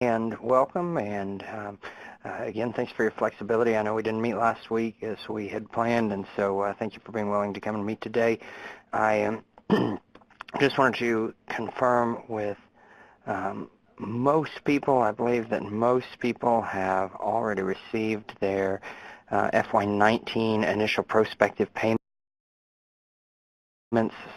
And welcome, and again, thanks for your flexibility. I know we didn't meet last week as we had planned, and so thank you for being willing to come and meet today. I just wanted to confirm with most people, I believe that most people have already received their FY19 initial prospective payments.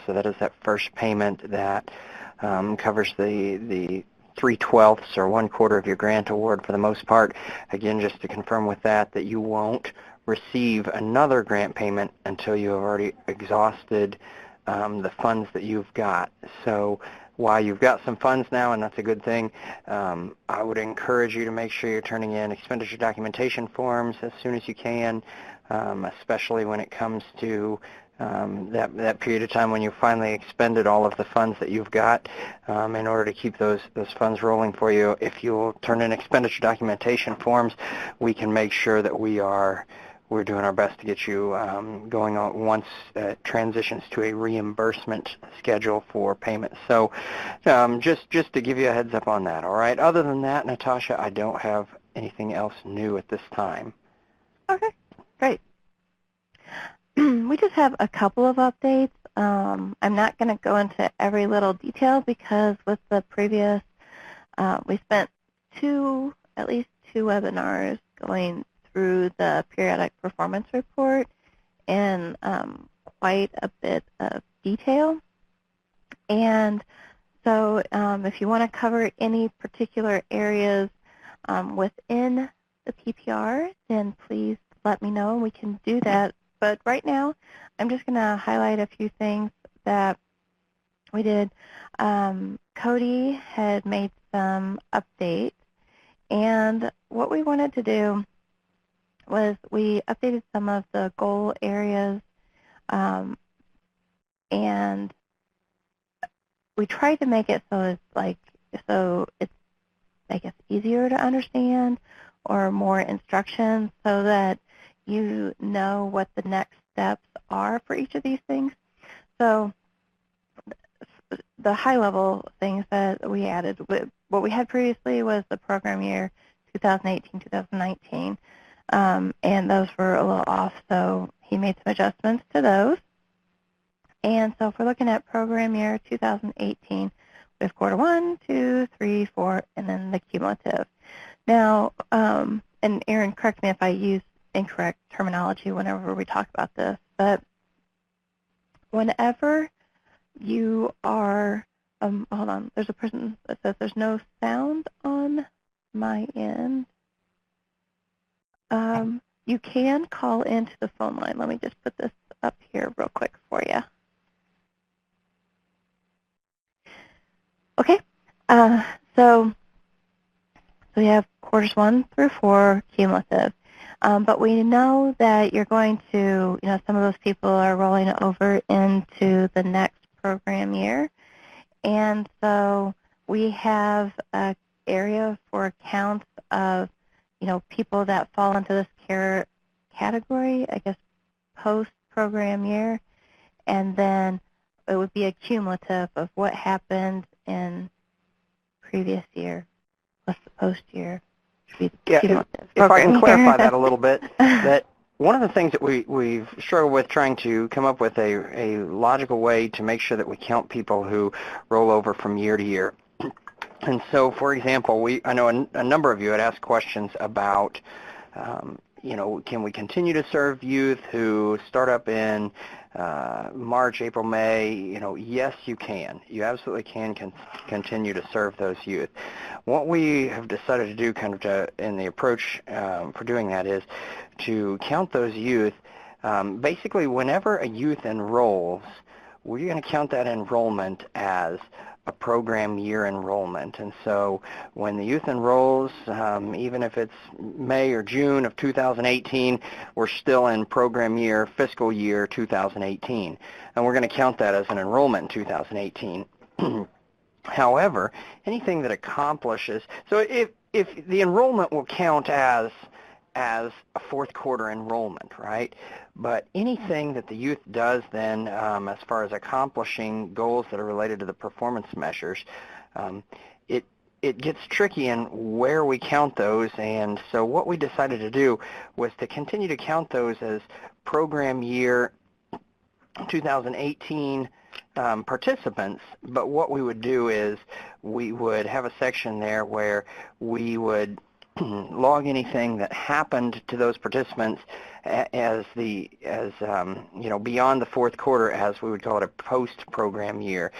So that is that first payment that covers the 3/12 or 1/4 of your grant award for the most part. Again, just to confirm with that you won't receive another grant payment until you have already exhausted the funds that you've got. So while you've got some funds now, and that's a good thing, I would encourage you to make sure you're turning in expenditure documentation forms as soon as you can, especially when it comes to that period of time when you finally expended all of the funds that you've got, in order to keep those funds rolling for you. If you'll turn in expenditure documentation forms, we can make sure that we're doing our best to get you going on once it transitions to a reimbursement schedule for payments. So just to give you a heads up on that, all right? Other than that, Natasha, I don't have anything else new at this time. Okay, great. We just have a couple of updates. I'm not going to go into every little detail because with the previous, we spent at least two webinars going through the periodic performance report in quite a bit of detail. And so if you want to cover any particular areas within the PPR, then please let me know and we can do that. But right now, I'm just going to highlight a few things that we did. Cody had made some updates, and what we wanted to do was we updated some of the goal areas, and we tried to make it so it's I guess easier to understand or more instructions so that you know what the next steps are for each of these things. So the high-level things that we added, what we had previously was the program year 2018-2019, and those were a little off, so he made some adjustments to those. And so if we're looking at program year 2018, we have quarter 1, 2, 3, 4, and then the cumulative. Now, and Erin, correct me if I use incorrect terminology whenever we talk about this, but whenever you are, hold on, there's a person that says there's no sound on my end. You can call into the phone line. Let me just put this up here real quick for you. Okay, so we have quarters 1 through 4 cumulative. But we know that you're going to, some of those people are rolling over into the next program year. And so we have an area for counts of, people that fall into this category, I guess, post-program year. And then it would be a cumulative of what happened in previous year plus the post-year. Yeah, if I can clarify that a little bit, that one of the things that we've struggled with trying to come up with a logical way to make sure that we count people who roll over from year to year. And so, for example, I know a number of you had asked questions about, can we continue to serve youth who start up in March, April, May? Yes, you can. You absolutely can continue to serve those youth. What we have decided to do in the approach for doing that is to count those youth. Basically, whenever a youth enrolls, we're going to count that enrollment as a program year enrollment. And so when the youth enrolls, even if it's May or June of 2018, we're still in program year, fiscal year 2018. And we're going to count that as an enrollment in 2018. However, anything that accomplishes, so if the enrollment will count as a fourth quarter enrollment, right? But anything that the youth does then as far as accomplishing goals that are related to the performance measures, it gets tricky in where we count those, and so what we decided to do was to continue to count those as program year 2018 participants, but what we would do is we would have a section there where we would log anything that happened to those participants as beyond the fourth quarter, as we would call it a post-program year.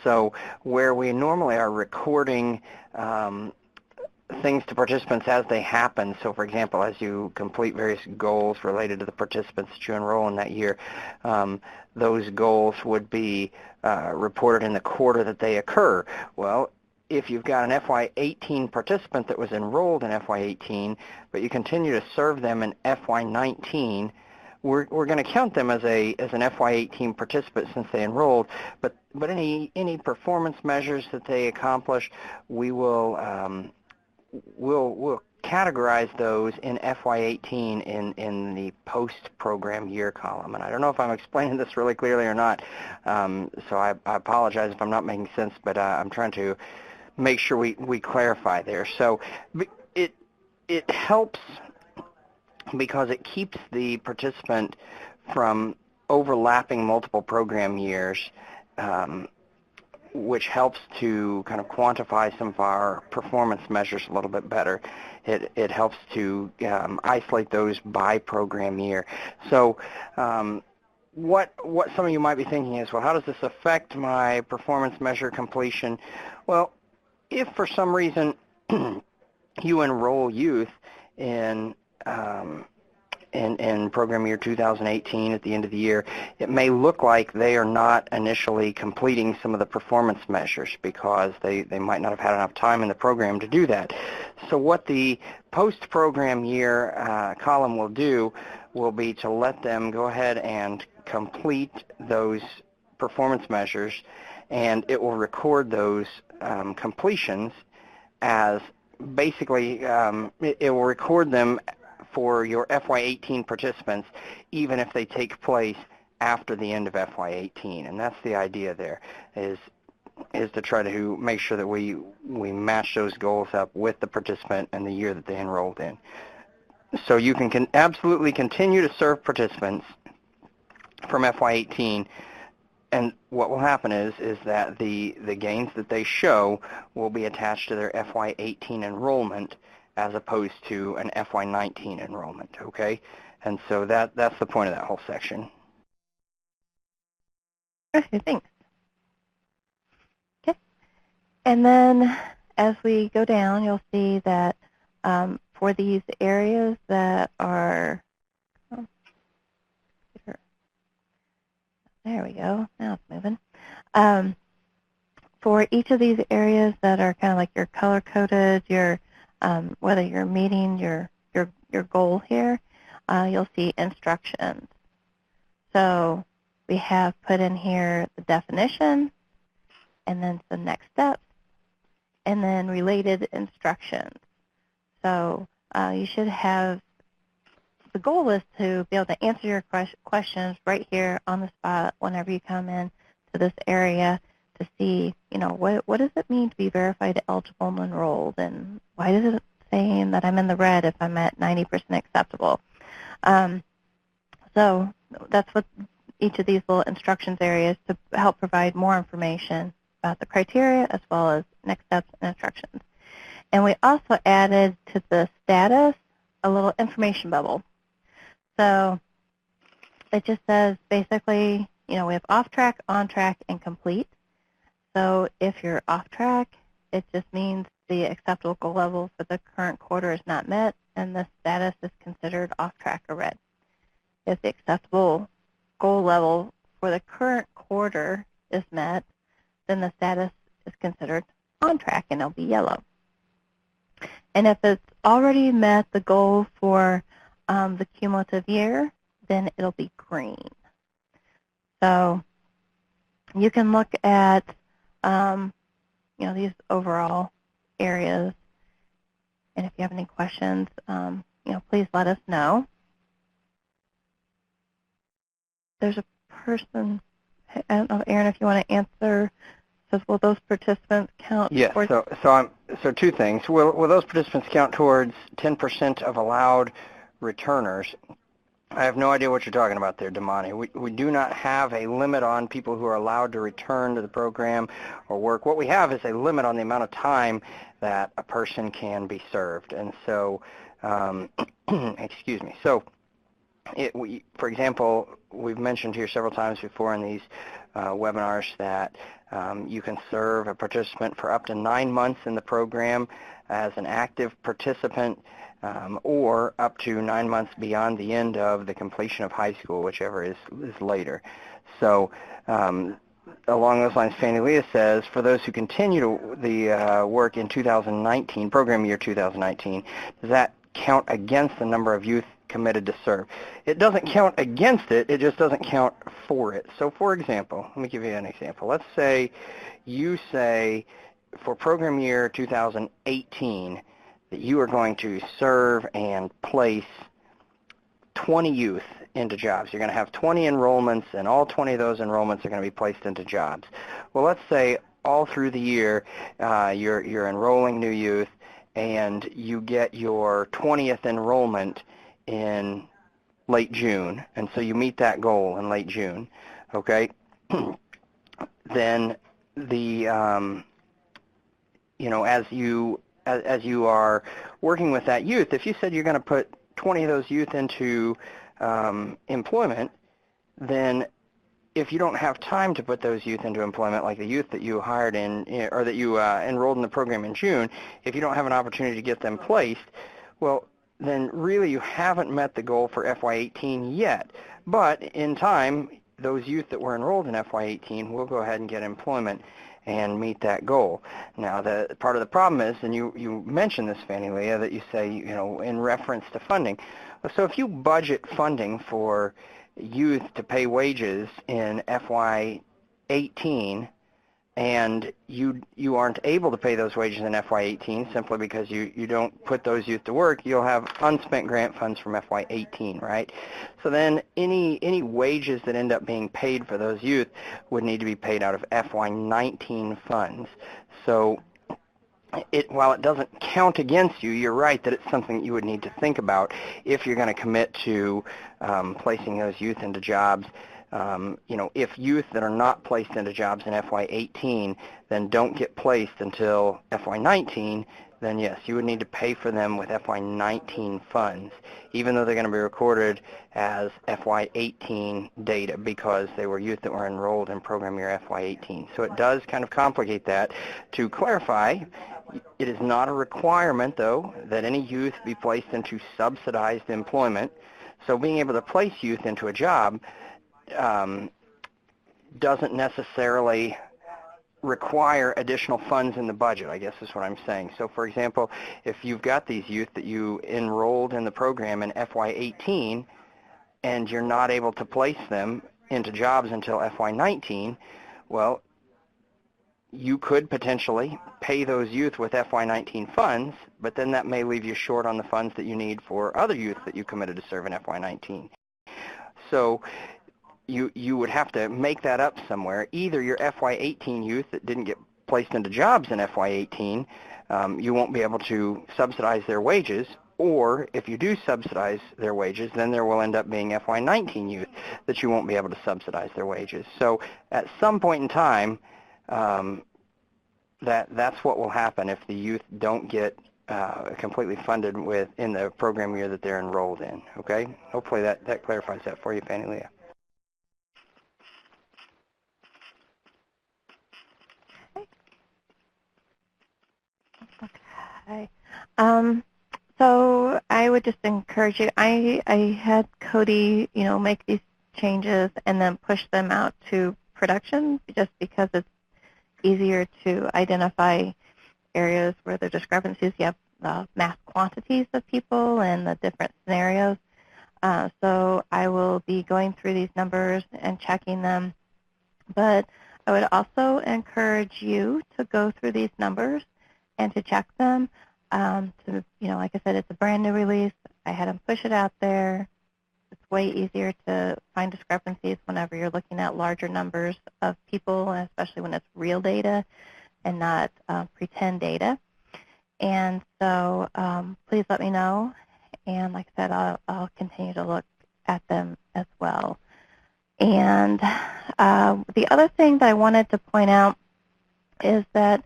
So where we normally are recording things to participants as they happen. So for example, as you complete various goals related to the participants that you enroll in that year, those goals would be reported in the quarter that they occur. Well, if you've got an FY18 participant that was enrolled in FY18, but you continue to serve them in FY19, we're going to count them as an FY18 participant since they enrolled, but any performance measures that they accomplish, we'll categorize those in FY18 in the post-program year column. And I don't know if I'm explaining this really clearly or not, so I apologize if I'm not making sense, but I'm trying to make sure we clarify there. So it helps because it keeps the participant from overlapping multiple program years, which helps to kind of quantify some of our performance measures a little bit better. It helps to isolate those by program year. So what some of you might be thinking is, well, how does this affect my performance measure completion? Well, if for some reason you enroll youth in program year 2018 at the end of the year, it may look like they are not initially completing some of the performance measures because they might not have had enough time in the program to do that. So what the post-program year column will do will be to let them go ahead and complete those performance measures, and it will record those completions as basically, it will record them for your FY18 participants, even if they take place after the end of FY18. And that's the idea there, is to try to make sure that we match those goals up with the participant and the year that they enrolled in. So you can absolutely continue to serve participants from FY18, and what will happen is that the gains that they show will be attached to their FY18 enrollment as opposed to an FY19 enrollment, okay? And so that's the point of that whole section. Okay, thanks. Okay, and then as we go down, you'll see that for these areas that are, there we go, now it's moving. For each of these areas that are kind of like your color-coded, your whether you're meeting your goal here, you'll see instructions. So we have put in here the definition, and then some next steps, and then related instructions. So you should have, the goal is to be able to answer your questions right here on the spot whenever you come in to this area to see, what does it mean to be verified eligible and enrolled, and why is it saying that I'm in the red if I'm at 90% acceptable? So that's what each of these little instructions areas to help provide more information about the criteria as well as next steps and instructions. And we also added to the status a little information bubble. So it just says basically, we have off track, on track, and complete. So if you're off track, it just means the acceptable goal level for the current quarter is not met, and the status is considered off track or red. If the acceptable goal level for the current quarter is met, then the status is considered on track, and it'll be yellow. And if it's already met the goal for the cumulative year, then it'll be green. So you can look at these overall areas, and if you have any questions, please let us know. There's a person, I don't know, Aaron, if you want to answer says, will those participants count? Yes. So two things. Will those participants count towards 10% of allowed returners? I have no idea what you're talking about there, Damani. We do not have a limit on people who are allowed to return to the program or work. What we have is a limit on the amount of time that a person can be served. And so, excuse me. So, for example, we've mentioned here several times before in these webinars that you can serve a participant for up to 9 months in the program as an active participant, or up to 9 months beyond the end of the completion of high school, whichever is later. So along those lines, Fannie Leah says, for those who continue the work in 2019, program year 2019, does that count against the number of youth committed to serve? It doesn't count against it, it just doesn't count for it. So for example, let me give you an example. Let's say you say for program year 2018 that you are going to serve and place 20 youth into jobs. You're going to have 20 enrollments, and all 20 of those enrollments are going to be placed into jobs. Well, let's say all through the year you're enrolling new youth, and you get your 20th enrollment in late June, and so you meet that goal in late June, okay? Then the as you are working with that youth, if you said you're going to put 20 of those youth into employment, then if you don't have time to put those youth into employment, like the youth that you hired in, or that you enrolled in the program in June, if you don't have an opportunity to get them placed, well, then really you haven't met the goal for FY18 yet. But in time, those youth that were enrolled in FY18 will go ahead and get employment and meet that goal. Now, the part of the problem is, and you mentioned this, Fannie Leah, that you say, in reference to funding. So if you budget funding for youth to pay wages in FY18, and you aren't able to pay those wages in FY18 simply because you don't put those youth to work, you'll have unspent grant funds from FY18, right? So then any wages that end up being paid for those youth would need to be paid out of FY19 funds. So while it doesn't count against you, you're right that it's something that you would need to think about if you're going to commit to placing those youth into jobs. If youth that are not placed into jobs in FY18 then don't get placed until FY19, then yes, you would need to pay for them with FY19 funds, even though they're going to be recorded as FY18 data because they were youth that were enrolled in program year FY18. So it does kind of complicate that. To clarify, it is not a requirement, though, that any youth be placed into subsidized employment. So being able to place youth into a job doesn't necessarily require additional funds in the budget, I guess is what I'm saying. So for example, if you've got these youth that you enrolled in the program in FY18 and you're not able to place them into jobs until FY19, well, you could potentially pay those youth with FY19 funds, but then that may leave you short on the funds that you need for other youth that you committed to serve in FY19. So you would have to make that up somewhere. Either your FY18 youth that didn't get placed into jobs in FY18, you won't be able to subsidize their wages, or if you do subsidize their wages, then there will end up being FY19 youth that you won't be able to subsidize their wages. So at some point in time, that's what will happen if the youth don't get completely funded in the program year that they're enrolled in. Okay? Hopefully that clarifies that for you, Fannie Leah. Okay. So I would just encourage you. I had Cody, make these changes and then push them out to production just because it's easier to identify areas where there are discrepancies. You have mass quantities of people and the different scenarios. So I will be going through these numbers and checking them. But I would also encourage you to go through these numbers and to check them. Like I said, it's a brand new release. I had them push it out there. It's way easier to find discrepancies whenever you're looking at larger numbers of people, especially when it's real data and not pretend data. And so please let me know. And like I said, I'll continue to look at them as well. And the other thing that I wanted to point out is that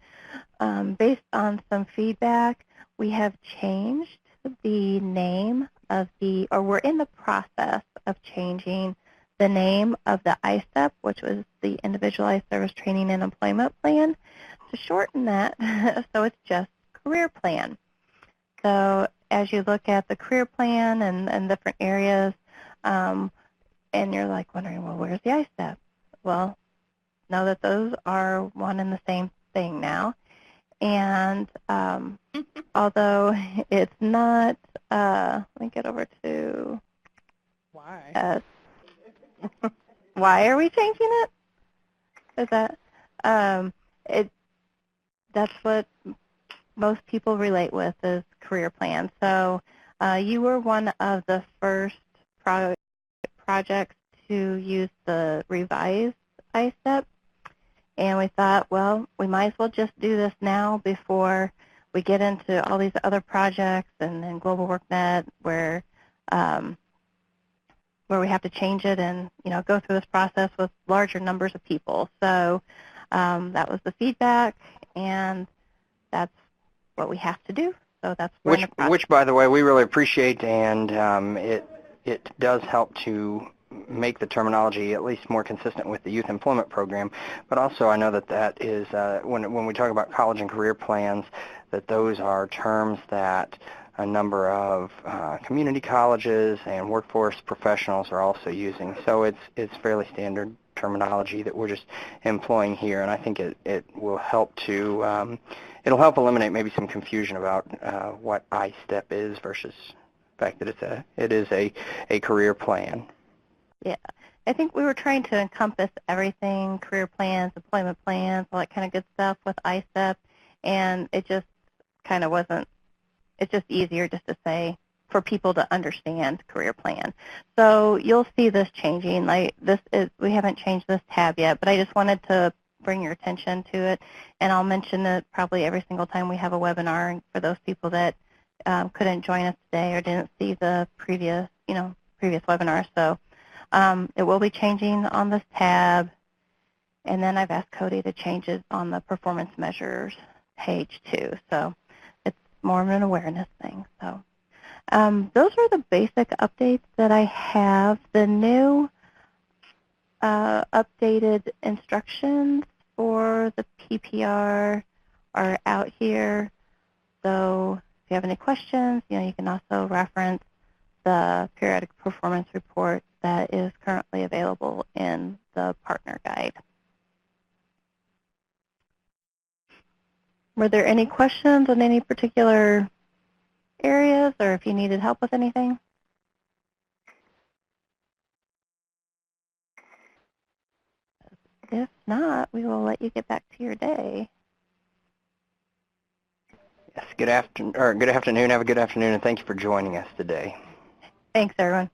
based on some feedback, we have changed the name of or we're in the process of changing the name of the ISEP, which was the Individualized Service Training and Employment Plan, to shorten that so it's just Career Plan. So as you look at the Career Plan and different areas, and you're like wondering, well, where's the ISEP? Well, know that those are one and the same thing now. And although it's not, let me get over to why. Why are we changing it? Is that that's what most people relate with is career plan. So you were one of the first projects to use the revised ISEP. And we thought, well, we might as well just do this now before we get into all these other projects and then Global WorkNet where we have to change it and go through this process with larger numbers of people. So that was the feedback, and that's what we have to do. So that's which, by the way, we really appreciate, and it does help to make the terminology at least more consistent with the youth employment program. But also I know that is, when we talk about college and career plans, that those are terms that a number of community colleges and workforce professionals are also using. So it's fairly standard terminology that we're just employing here, and I think it will help to, it'll help eliminate maybe some confusion about what ISTEP is versus the fact that it is a career plan. Yeah, I think we were trying to encompass everything, career plans, employment plans, all that kind of good stuff with ISEP, and it just kind of wasn't, it's just easier just to say for people to understand career plan. So you'll see this changing. We haven't changed this tab yet, but I just wanted to bring your attention to it, and I'll mention it probably every single time we have a webinar for those people that couldn't join us today or didn't see the previous webinar. So it will be changing on this tab, and then I've asked Cody to change it on the performance measures page too. So it's more of an awareness thing. So those are the basic updates that I have. The new updated instructions for the PPR are out here. So if you have any questions, you can also reference the periodic performance report that is currently available in the partner guide. Were there any questions on any particular areas, or if you needed help with anything? If not, we will let you get back to your day. Yes, good afternoon. Have a good afternoon, and thank you for joining us today. Thanks, everyone.